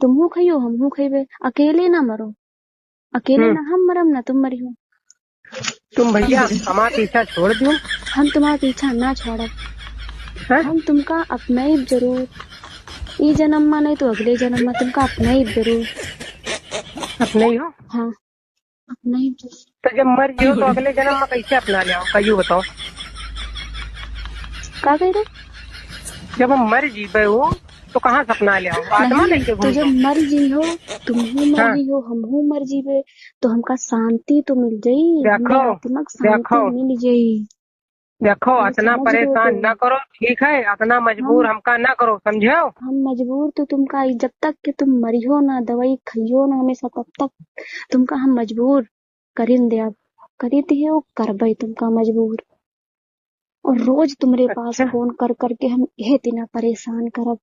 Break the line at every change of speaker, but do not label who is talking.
तुमहू खइयो हमहू खइबे, अकेले ना मरो, अकेले ना हम मरम ना तुम मरियो।
तुम भैया हमारा पीछा छोड़ दूं?
हम तुम्हारा पीछा ना छोड़ब,
हैं?
हम तुमका अपनाइब जरूर, ई जन्म में नहीं तो अगले जन्म में तुमका अपनाइब जरूर।
अपने ही हो?
हाँ अपनाइब जरूर।
तो जब मर जियो तो अगले जन्म में कैसे अपना ले आओ, कहियो बताओ।
का कह रहे?
जब हम मर जीबे हो तो कहाँ से अपना ले आओ, आत्मा
नहीं
लेके
तो
घूम
जब
दो।
मर जी हो, तुमहू मर
हाँ
जी हो हमहू मर जीबे, तो हमका शांति तो मिल जाई, हमरी
देखो,
आत्मक
देखो,
शांति मिल जाई।
देखो,
ये
इतना
समझ लो
परेशान
तुम।
न करो, ठीक है? इतना
हम
मजबूर हमका न करो, समझो?
हम मजबूर तो तुमका जब तक कि तुम मरियो ना, दवाई खाइयो ना हमेशा, तब तक तुमका हम मजबूर करिन दे, अब करी दिए करबई तुमका मजबूर। और रोज तुम्हारे पास
अच्छा,
फोन कर करके हम यह इतना परेशान करब।